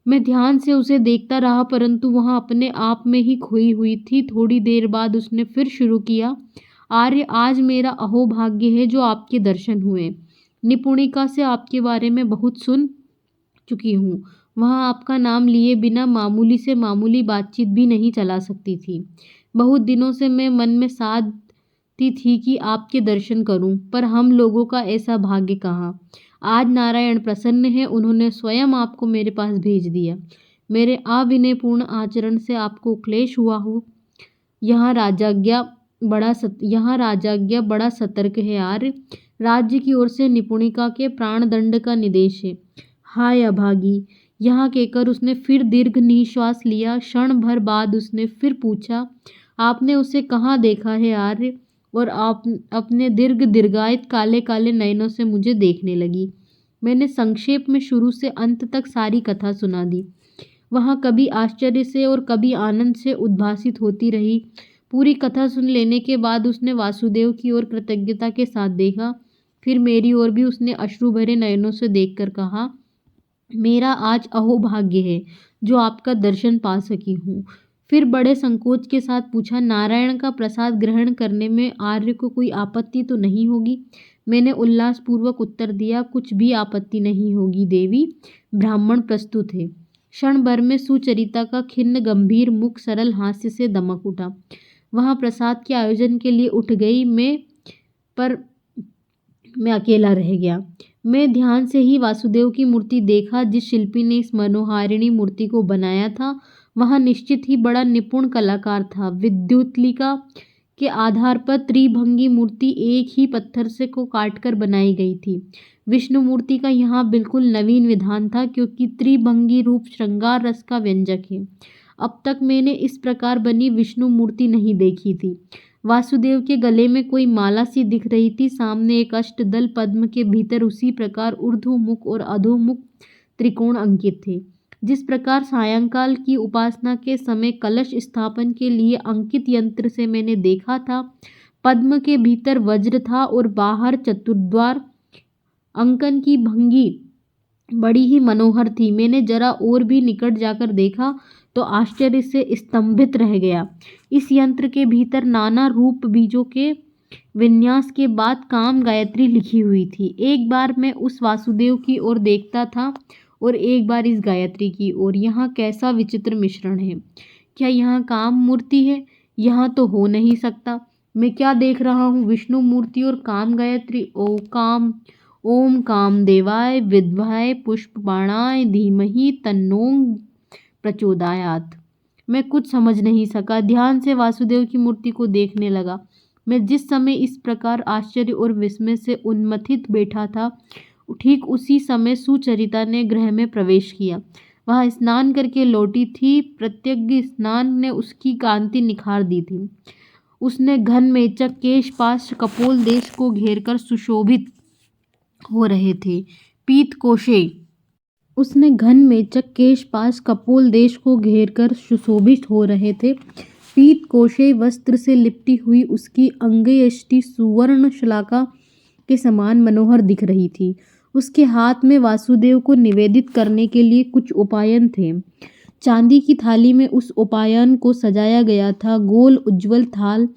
मैं ध्यान से उसे देखता रहा, परंतु वह अपने आप में ही खोई हुई थी। थोड़ी देर बाद उसने फिर शुरू किया, आर्य, आज मेरा अहोभाग्य है जो आपके दर्शन हुए। निपुणिका से आपके बारे में बहुत सुन चुकी हूँ। वहाँ आपका नाम लिए बिना मामूली से मामूली बातचीत भी नहीं चला सकती थी। बहुत दिनों से मैं मन में साधती थी कि आपके दर्शन करूं, पर हम लोगों का ऐसा भाग्य कहाँ। आज नारायण प्रसन्न है, उन्होंने स्वयं आपको मेरे पास भेज दिया। मेरे अविनयपूर्ण आचरण से आपको क्लेश हुआ हो। यहाँ राजाज्ञा बड़ा सतर्क है आर्य। राज्य की ओर से निपुणिका के प्राणदंड का निर्देश है। हाय अभागी, यहाँ कहकर उसने फिर दीर्घ निश्वास लिया। क्षण भर बाद उसने फिर पूछा, आपने उसे कहाँ देखा है आर्य? और आप अपने दीर्घायित काले काले नयनों से मुझे देखने लगी। मैंने संक्षेप में शुरू से अंत तक सारी कथा सुना दी। वहाँ कभी आश्चर्य से और कभी आनंद से उद्भासित होती रही। पूरी कथा सुन लेने के बाद उसने वासुदेव की ओर कृतज्ञता के साथ देखा। फिर मेरी ओर भी उसने अश्रु भरे नयनों से देखकर कहा, मेरा आज अहोभाग्य है जो आपका दर्शन पा सकी हूँ। फिर बड़े संकोच के साथ पूछा, नारायण का प्रसाद ग्रहण करने में आर्य को कोई आपत्ति तो नहीं होगी? मैंने उल्लासपूर्वक उत्तर दिया, कुछ भी आपत्ति नहीं होगी देवी। ब्राह्मण प्रस्तुत है। क्षण भर में सुचरिता का खिन्न गंभीर मुख सरल हास्य से दमक उठा। वहाँ प्रसाद के आयोजन के लिए उठ गई पर मैं अकेला रह गया। मैं ध्यान से ही वासुदेव की मूर्ति देखा। जिस शिल्पी ने इस मनोहारिणी मूर्ति को बनाया था वह निश्चित ही बड़ा निपुण कलाकार था। विद्युतलिका के आधार पर त्रिभंगी मूर्ति एक ही पत्थर से को काटकर बनाई गई थी। विष्णु मूर्ति का यहाँ बिल्कुल नवीन विधान था, क्योंकि त्रिभंगी रूप श्रृंगार रस का व्यंजक है। अब तक मैंने इस प्रकार बनी विष्णु मूर्ति नहीं देखी थी। वासुदेव के गले में कोई माला सी दिख रही थी। सामने एक अष्टदल पद्म के भीतर उसी प्रकार ऊर्ध्वमुख और अधोमुख त्रिकोण अंकित थे। जिस प्रकार सायंकाल की उपासना के समय कलश स्थापन के लिए अंकित यंत्र से मैंने देखा था, पद्म के भीतर वज्र था और बाहर चतुर्द्वार। अंकन की भंगी बड़ी ही मनोहर थी। मैंने जरा और भी निकट जाकर देखा तो आश्चर्य से स्तंभित रह गया। इस यंत्र के भीतर नाना रूप बीजों के विन्यास के बाद काम गायत्री लिखी हुई थी। एक बार मैं उस वासुदेव की ओर देखता था और एक बार इस गायत्री की ओर। यहाँ कैसा विचित्र मिश्रण है! क्या यहाँ काम मूर्ति है? यहाँ तो हो नहीं सकता। मैं क्या देख रहा हूँ? विष्णु मूर्ति और काम गायत्री। ओम काम देवाय विद्महे पुष्पबाणाय धीमहि तन्नो प्रचोदयात्। मैं कुछ समझ नहीं सका। ध्यान से वासुदेव की मूर्ति को देखने लगा। मैं जिस समय इस प्रकार आश्चर्य और विस्मय से उन्मथित बैठा था, ठीक उसी समय सुचरिता ने गृह में प्रवेश किया। वह स्नान करके लौटी थी। प्रत्यग्र स्नान ने उसकी कांति निखार दी थी। उसने घन मेचक केश पाश कपोल देश को घेरकर सुशोभित हो रहे थे। पीत कोशे उसने घन मेचक केश पाश कपोल देश को घेरकर सुशोभित हो रहे थे। पीत कोशे वस्त्र से लिपटी हुई उसकी अंगयष्टि सुवर्ण शलाका के समान मनोहर दिख रही थी। उसके हाथ में वासुदेव को निवेदित करने के लिए कुछ उपायन थे। चांदी की थाली में उस उपायन को सजाया गया था। गोल उज्ज्वल थाल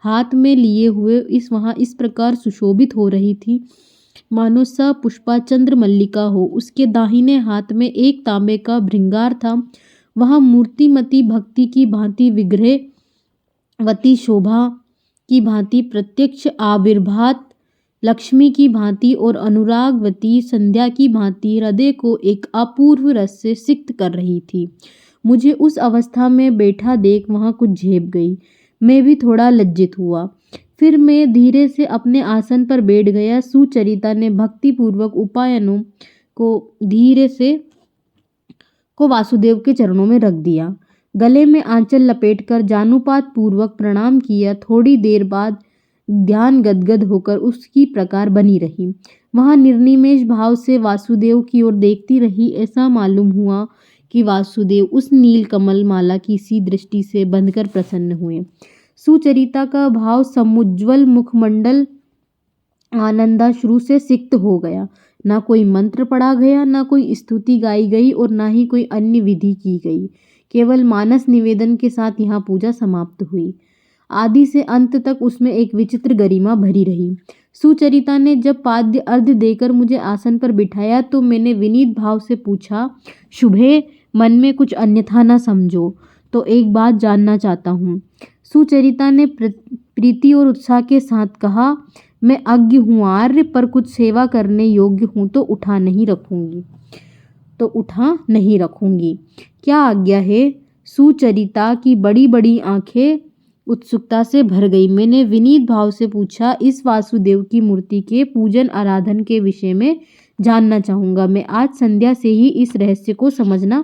हाथ में लिए हुए इस प्रकार सुशोभित हो रही थी मानो स पुष्पा चंद्र मल्लिका हो। उसके दाहिने हाथ में एक तांबे का भृंगार था। वह मूर्तिमती भक्ति की भांति विग्रहवती शोभा की भांति प्रत्यक्ष आविर्भात लक्ष्मी की भांति और अनुरागवती संध्या की भांति हृदय को एक अपूर्व रस से सिक्त कर रही थी। मुझे उस अवस्था में बैठा देख वहाँ कुछ झेप गई। मैं भी थोड़ा लज्जित हुआ। फिर मैं धीरे से अपने आसन पर बैठ गया। सुचरिता ने भक्तिपूर्वक उपायनों को वासुदेव के चरणों में रख दिया। गले में आंचल लपेटकर जानुपात पूर्वक प्रणाम किया। थोड़ी देर बाद ध्यान गदगद होकर उसकी प्रकार बनी रही। वहाँ निर्निमेष भाव से वासुदेव की ओर देखती रही। ऐसा मालूम हुआ कि वासुदेव उस नील कमल माला की सी दृष्टि से बंधकर प्रसन्न हुए। सुचरिता का भाव समुज्ज्वल मुखमंडल आनंदाश्रु से सिक्त हो गया। ना कोई मंत्र पढ़ा गया, ना कोई स्तुति गाई गई और ना ही कोई अन्य विधि की गई। केवल मानस निवेदन के साथ यहाँ पूजा समाप्त हुई। आदि से अंत तक उसमें एक विचित्र गरिमा भरी रही। सुचरिता ने जब पाद्य अर्घ्य देकर मुझे आसन पर बिठाया तो मैंने विनीत भाव से पूछा, शुभे, मन में कुछ अन्यथा न समझो तो एक बात जानना चाहता हूँ। सुचरिता ने प्रीति और उत्साह के साथ कहा, मैं अज्ञ हूँ आर्य, पर कुछ सेवा करने योग्य हूँ तो उठा नहीं रखूंगी। क्या आज्ञा है? सुचरिता की बड़ी बड़ी आंखें उत्सुकता से भर गई। मैंने विनीत भाव से पूछा, इस वासुदेव की मूर्ति के पूजन आराधन के विषय में जानना चाहूँगा। मैं आज संध्या से ही इस रहस्य को समझना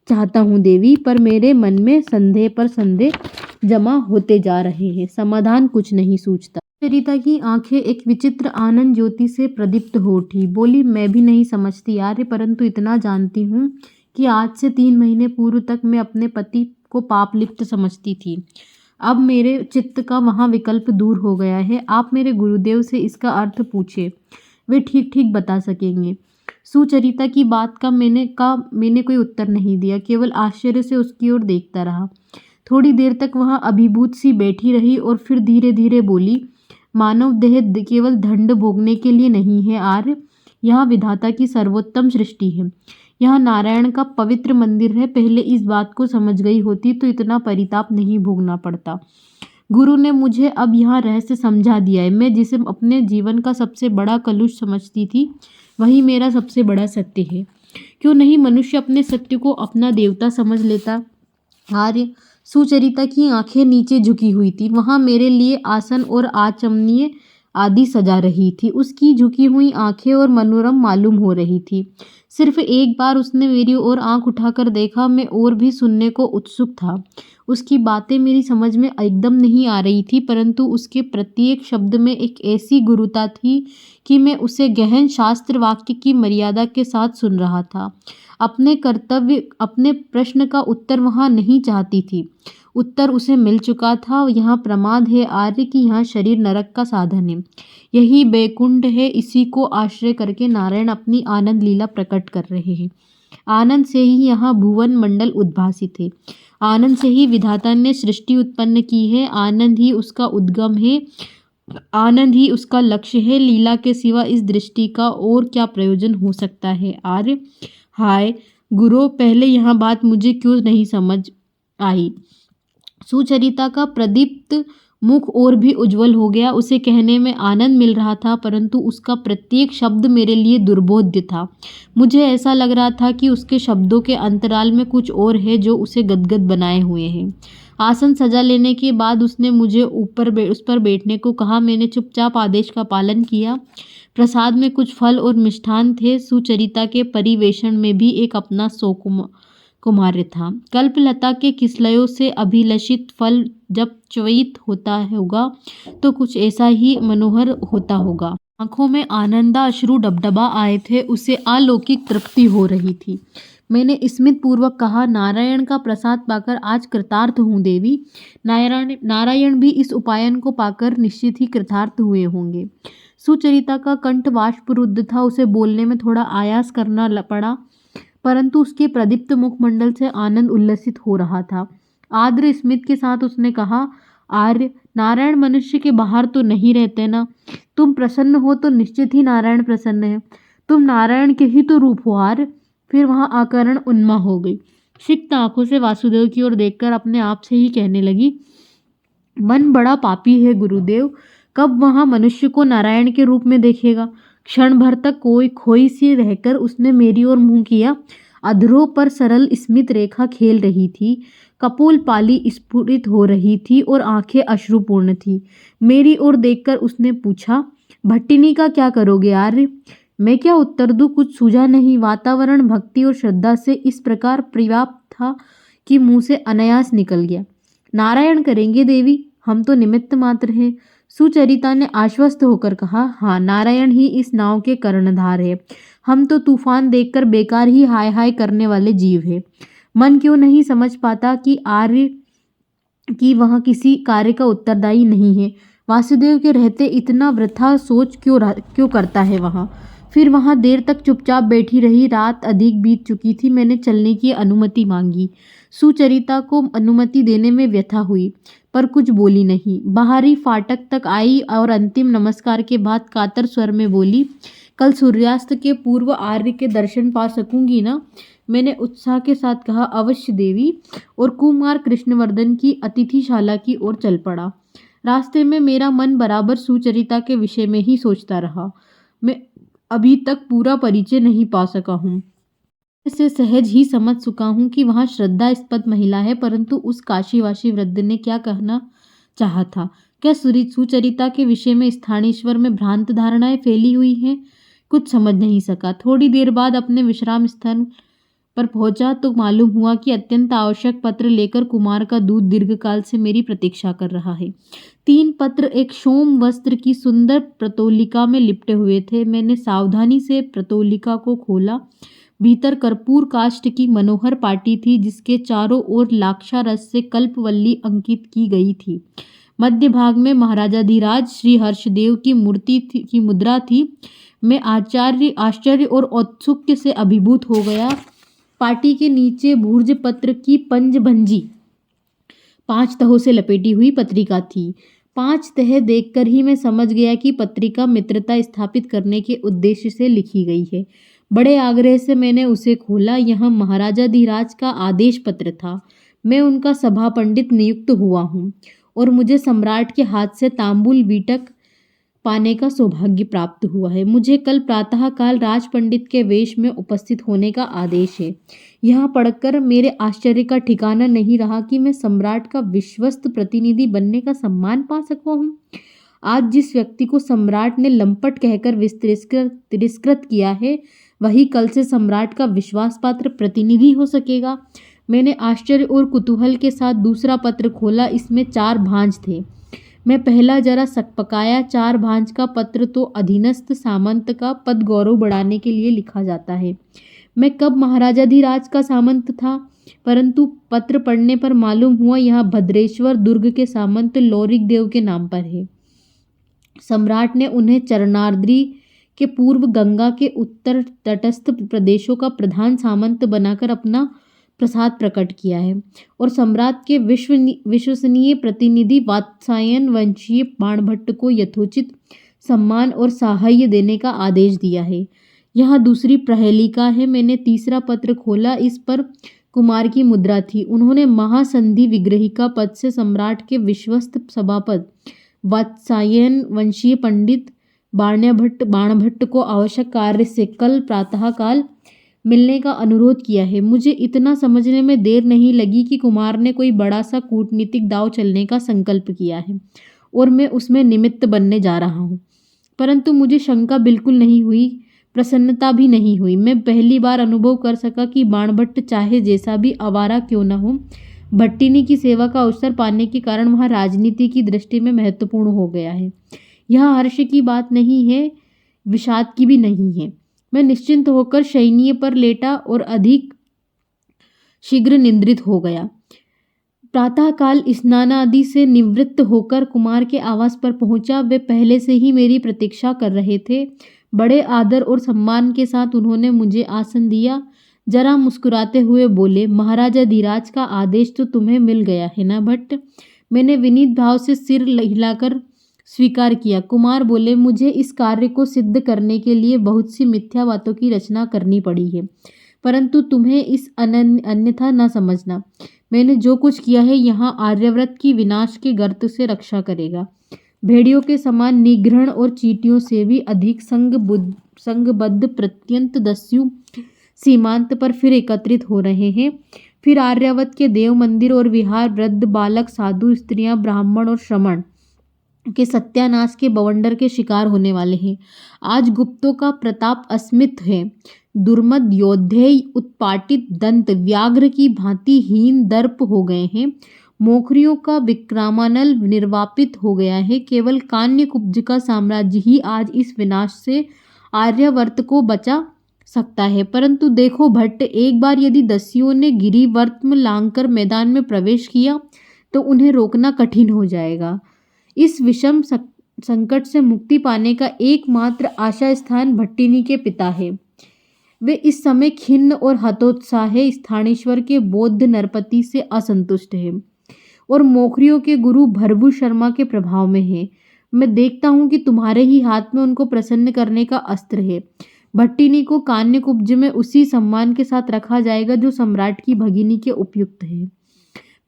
चाहता हूँ देवी, पर मेरे मन में संदेह पर संदेह जमा होते जा रहे हैं। समाधान कुछ नहीं सूझता। सुचरिता की आंखें एक विचित्र आनंद ज्योति से प्रदीप्त हो उठी। बोली, मैं भी नहीं समझती आर्य, परंतु इतना जानती हूँ कि आज से 3 महीने पूर्व तक मैं अपने पति को पाप लिप्त समझती थी। अब मेरे चित्त का वहाँ विकल्प दूर हो गया है। आप मेरे गुरुदेव से इसका अर्थ पूछे, वे ठीक ठीक बता सकेंगे। सुचरिता की बात का मैंने कोई उत्तर नहीं दिया, केवल आश्चर्य से उसकी ओर देखता रहा। थोड़ी देर तक वहाँ अभिभूत सी बैठी रही और फिर धीरे धीरे बोली, मानव देह केवल दंड भोगने के लिए नहीं है आर्य, यहाँ विधाता की सर्वोत्तम सृष्टि है। यहाँ नारायण का पवित्र मंदिर है। पहले इस बात को समझ गई होती तो इतना परिताप नहीं भोगना पड़ता। गुरु ने मुझे अब यहाँ रहस्य समझा दिया है। मैं जिसे अपने जीवन का सबसे बड़ा कलुष समझती थी, वही मेरा सबसे बड़ा सत्य है। क्यों नहीं मनुष्य अपने सत्य को अपना देवता समझ लेता? आर्य, सुचरिता की आंखें नीचे झुकी हुई थी। वहाँ मेरे लिए आसन और आचमनीय आदि सजा रही थी। उसकी झुकी हुई आंखें और मनोरम मालूम हो रही थी। सिर्फ एक बार उसने मेरी ओर आंख उठाकर देखा। मैं और भी सुनने को उत्सुक था। उसकी बातें मेरी समझ में एकदम नहीं आ रही थी, परंतु उसके प्रत्येक शब्द में एक ऐसी गुरुता थी कि मैं उसे गहन शास्त्र वाक्य की मर्यादा के साथ सुन रहा था। अपने प्रश्न का उत्तर वहाँ नहीं चाहती थी। उत्तर उसे मिल चुका था। यहाँ प्रमाद है आर्य कि यहाँ शरीर नरक का साधन है, यही बैकुंठ है। इसी को आश्रय करके नारायण अपनी आनंद लीला प्रकट कर रहे हैं। आनंद से ही यहाँ भुवन मंडल उद्भासित है। आनंद से ही विधाता ने सृष्टि उत्पन्न की है। आनंद ही उसका उद्गम है, आनंद ही उसका लक्ष्य है। लीला के सिवा इस दृष्टि का और क्या प्रयोजन हो सकता है आर्य? हाय गुरु, पहले यहाँ बात मुझे क्यों नहीं समझ आई? सुचरिता का प्रदीप्त मुख और भी उज्जवल हो गया। उसे कहने में आनंद मिल रहा था, परंतु उसका प्रत्येक शब्द मेरे लिए दुर्बोध्य था। मुझे ऐसा लग रहा था कि उसके शब्दों के अंतराल में कुछ और है जो उसे गदगद बनाए हुए हैं। आसन सजा लेने के बाद उसने मुझे उस पर बैठने को कहा। मैंने चुपचाप आदेश का पालन किया। प्रसाद में कुछ फल और मिष्ठान थे। सुचरिता के परिवेशन में भी एक अपना कुमार्य था। कल्पलता के किसलयों से अभिलषित फल जब च्वयित होता होगा तो कुछ ऐसा ही मनोहर होता होगा। आंखों में आनंदाश्रु डबडबा आए थे। उसे अलौकिक तृप्ति हो रही थी। मैंने स्मित पूर्वक कहा, नारायण का प्रसाद पाकर आज कृतार्थ हूँ देवी। नारायण भी इस उपायन को पाकर निश्चित ही कृतार्थ हुए होंगे। सुचरिता का कंठ बाष्परुद्ध था। उसे बोलने में थोड़ा आयास करना पड़ा, परंतु उसके प्रदीप्त मुखमंडल से आनंद उल्लसित हो रहा था। आर्द्र स्मित के साथ उसने कहा, आर्य, नारायण मनुष्य के बाहर तो नहीं रहते ना। तुम प्रसन्न हो तो निश्चित ही नारायण प्रसन्न है। तुम नारायण के ही तो रूप हो आर्य। फिर वहाँ आकर्ण उन्मा हो गई। सिक्त आंखों से वासुदेव की ओर देखकर अपने आप से ही कहने लगी, मन बड़ा पापी है गुरुदेव। कब वहाँ मनुष्य को नारायण के रूप में देखेगा। क्षण भर तक कोई खोई सी रहकर उसने मेरी ओर मुंह किया। अधरों पर सरल स्मित रेखा खेल रही थी, कपोल पाली स्फुरित हो रही थी और आंखें अश्रुपूर्ण थी। मेरी ओर देखकर उसने पूछा, भट्टिनी का क्या करोगे आर्य? मैं क्या उत्तर दूं, कुछ सूझा नहीं। वातावरण भक्ति और श्रद्धा से इस प्रकार पर्याप्त था कि मुंह से अनायास निकल गया, नारायण करेंगे देवी, हम तो निमित्त मात्र हैं। सुचरिता ने आश्वस्त होकर कहा, हाँ, नारायण ही इस नाव के कर्णधार है, हम तो तूफान देखकर बेकार ही हाय हाय करने वाले जीव हैं। मन क्यों नहीं समझ पाता कि आर्य कि वह किसी कार्य का उत्तरदायी नहीं है। वासुदेव के रहते इतना वृथा सोच क्यों करता है वहाँ। फिर वहाँ देर तक चुपचाप बैठी रही। रात अधिक बीत चुकी थी। मैंने चलने की अनुमति मांगी। सुचरिता को अनुमति देने में व्यथा हुई, पर कुछ बोली नहीं। बाहरी फाटक तक आई और अंतिम नमस्कार के बाद कातर स्वर में बोली, कल सूर्यास्त के पूर्व आर्य के दर्शन पा सकूंगी ना? मैंने उत्साह के साथ कहा, अवश्य देवी, और कुमार कृष्णवर्धन की अतिथिशाला की ओर चल पड़ा। रास्ते में मेरा मन बराबर सुचरिता के विषय में ही सोचता रहा। मैं अभी तक पूरा परिचय नहीं पा सका हूँ। इससे सहज ही समझ चुका हूँ कि वहाँ श्रद्धास्पद महिला है, परंतु उस काशीवासी वृद्ध ने क्या कहना चाहा था? क्या सुचरिता के विषय में स्थानीश्वर में भ्रांत धारणाएं फैली हुई हैं? कुछ समझ नहीं सका। थोड़ी देर बाद अपने विश्राम स्थल पर पहुंचा तो मालूम हुआ कि अत्यंत आवश्यक पत्र लेकर कुमार का दूत दीर्घकाल से मेरी प्रतीक्षा कर रहा है। 3 पत्र एक शोम वस्त्र की सुंदर प्रतोलिका में लिपटे हुए थे। मैंने सावधानी से प्रतोलिका को खोला। भीतर कर्पूर काष्ठ की मनोहर पाटी थी, जिसके चारों ओर लाक्षा रस से कल्पवल्ली अंकित की गई थी। मध्य भाग में महाराजाधिराज श्री हर्षदेव की मूर्ति की मुद्रा थी। मैं आश्चर्य और औत्सुक्य से अभिभूत हो गया। पाटी के नीचे भूर्ज पत्र की पंचभंजी 5 तहों से लपेटी हुई पत्रिका थी। 5 तह देखकर ही मैं समझ गया कि पत्रिका मित्रता स्थापित करने के उद्देश्य से लिखी गई है। बड़े आग्रह से मैंने उसे खोला। यह महाराजाधिराज का आदेश पत्र था। मैं उनका सभा पंडित नियुक्त हुआ हूँ और मुझे सम्राट के हाथ से तांबूल वीटक पाने का सौभाग्य प्राप्त हुआ है। मुझे कल प्रातःकाल राज पंडित के वेश में उपस्थित होने का आदेश है। यह पढ़कर मेरे आश्चर्य का ठिकाना नहीं रहा कि मैं सम्राट का विश्वस्त प्रतिनिधि बनने का सम्मान पा सका हूँ। आज जिस व्यक्ति को सम्राट ने लंपट कहकर तिरस्कृत किया है, वही कल से सम्राट का विश्वास पात्र प्रतिनिधि हो सकेगा। मैंने आश्चर्य और कुतूहल के साथ दूसरा पत्र खोला। इसमें 4 भांज थे। मैं पहला जरा सकपकाया। 4 भांज का पत्र तो अधीनस्थ सामंत का पद गौरव बढ़ाने के लिए लिखा जाता है। मैं कब महाराजाधिराज का सामंत था, परंतु पत्र पढ़ने पर मालूम हुआ यह भद्रेश्वर दुर्ग के सामंत लौरिक देव के नाम पर है। सम्राट ने उन्हें चरणार्द्री के पूर्व गंगा के उत्तर तटस्थ प्रदेशों का प्रधान सामंत बनाकर अपना प्रसाद प्रकट किया है और सम्राट के विश्वसनीय प्रतिनिधि वात्सायन वंशीय बाणभट्ट को यथोचित सम्मान और सहाय्य देने का आदेश दिया है। यह दूसरी प्रहेलिका है। मैंने तीसरा पत्र खोला। इस पर कुमार की मुद्रा थी। उन्होंने महासंधि विग्रहिका पद से सम्राट के विश्वस्त सभापद वात्सायन वंशीय पंडित बाणभट्ट को आवश्यक कार्य से कल प्रातःकाल मिलने का अनुरोध किया है। मुझे इतना समझने में देर नहीं लगी कि कुमार ने कोई बड़ा सा कूटनीतिक दांव चलने का संकल्प किया है और मैं उसमें निमित्त बनने जा रहा हूँ। परंतु मुझे शंका बिल्कुल नहीं हुई, प्रसन्नता भी नहीं हुई। मैं पहली बार अनुभव कर सका कि बाणभट्ट चाहे जैसा भी आवारा क्यों न हो, भट्टिनी की सेवा का अवसर पाने के कारण वह राजनीति की दृष्टि में महत्वपूर्ण हो गया है। यह हर्ष की बात नहीं है, विषाद की भी नहीं है। मैं निश्चिंत होकर शयनिये पर लेटा और अधिक शीघ्र निद्रित हो गया। प्रातःकाल स्नानादि से निवृत्त होकर कुमार के आवास पर पहुंचा। वे पहले से ही मेरी प्रतीक्षा कर रहे थे। बड़े आदर और सम्मान के साथ उन्होंने मुझे आसन दिया। जरा मुस्कुराते हुए बोले, महाराजाधिराज का आदेश तो तुम्हें मिल गया है ना भट्ट? मैंने विनीत भाव से सिर हिलाकर स्वीकार किया। कुमार बोले, मुझे इस कार्य को सिद्ध करने के लिए बहुत सी मिथ्या बातों की रचना करनी पड़ी है, परंतु तुम्हें इस अन्यथा न समझना। मैंने जो कुछ किया है यहाँ आर्यावर्त की विनाश के गर्त से रक्षा करेगा। भेड़ियों के समान निगृण और चींटियों से भी अधिक संघबद्ध प्रत्यंत दस्यु सीमांत पर फिर एकत्रित हो रहे हैं। फिर आर्यावत के देव मंदिर और विहार, वृद्ध, बालक, साधु, स्त्रियां, ब्राह्मण और श्रमण के सत्यानाश के बवंडर के शिकार होने वाले हैं। आज गुप्तों का प्रताप अस्मित है। दुर्मद योद्धेय उत्पाटित दंत व्याघ्र की भांति हीन दर्प हो गए हैं। मोखरियों का विक्रमानल निर्वापित हो गया है। केवल कान्यकुब्ज का साम्राज्य ही आज इस विनाश से आर्यावर्त को बचा सकता है। परंतु देखो भट्ट, एक बार यदि दस्युओं ने गिरिवर्त्म लांघकर मैदान में प्रवेश किया तो उन्हें रोकना कठिन हो जाएगा। इस विषम संकट से मुक्ति पाने का एकमात्र आशा स्थान भट्टिनी के पिता है। वे इस समय खिन्न और हतोत्साह स्थानेश्वर के बौद्ध नरपति से असंतुष्ट है और मोखरियों के गुरु भरभू शर्मा के प्रभाव में है। मैं देखता हूँ कि तुम्हारे ही हाथ में उनको प्रसन्न करने का अस्त्र है। भट्टिनी को कान्यकुब्ज में उसी सम्मान के साथ रखा जाएगा जो सम्राट की भगिनी के उपयुक्त है,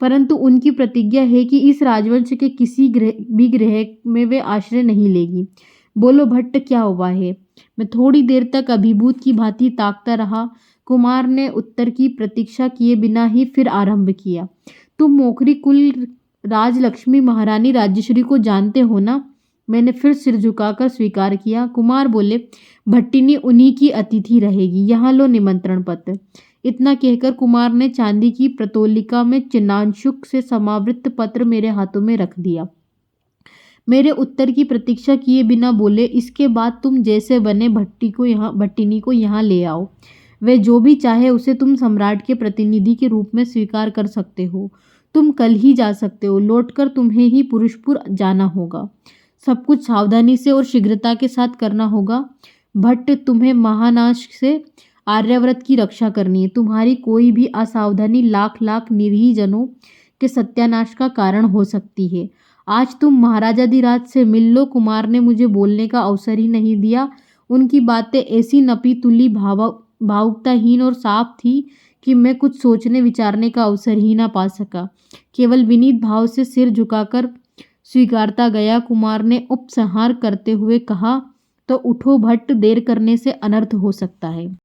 परंतु उनकी प्रतिज्ञा है कि इस राजवंश के किसी भी गृह में वे आश्रय नहीं लेगी। बोलो भट्ट, क्या हुआ है? मैं थोड़ी देर तक अभिभूत की भांति ताकता रहा। कुमार ने उत्तर की प्रतीक्षा किए बिना ही फिर आरंभ किया। तुम मोखरी कुल राजलक्ष्मी महारानी राजश्री को जानते हो ना? मैंने फिर सिर झुकाकर स्वीकार किया। कुमार बोले, भट्टिनी उन्हीं की अतिथि रहेगी। यहाँ लो निमंत्रण पत्र। इतना कहकर कुमार ने चांदी की प्रतोलिका में चिन्हांशुक से समावृत पत्र मेरे हाथों में रख दिया। मेरे उत्तर की प्रतीक्षा किए बिना बोले, इसके बाद तुम जैसे बने भट्टिनी को यहाँ ले आओ। वह जो भी चाहे उसे तुम सम्राट के प्रतिनिधि के रूप में स्वीकार कर सकते हो। तुम कल ही जा सकते हो। लौटकर तुम्हें ही पुरुषपुर जाना होगा। सब कुछ सावधानी से और शीघ्रता के साथ करना होगा। भट्ट, तुम्हें महानाश से आर्यावर्त की रक्षा करनी है। तुम्हारी कोई भी असावधानी लाख लाख निरीह जनों के सत्यानाश का कारण हो सकती है। आज तुम महाराजाधिराज से मिल लो। कुमार ने मुझे बोलने का अवसर ही नहीं दिया। उनकी बातें ऐसी नपी तुली भावुकताहीन और साफ थी कि मैं कुछ सोचने विचारने का अवसर ही ना पा सका। केवल विनीत भाव से सिर झुकाकर स्वीकारता गया। कुमार ने उपसंहार करते हुए कहा, तो उठो भट्ट, देर करने से अनर्थ हो सकता है।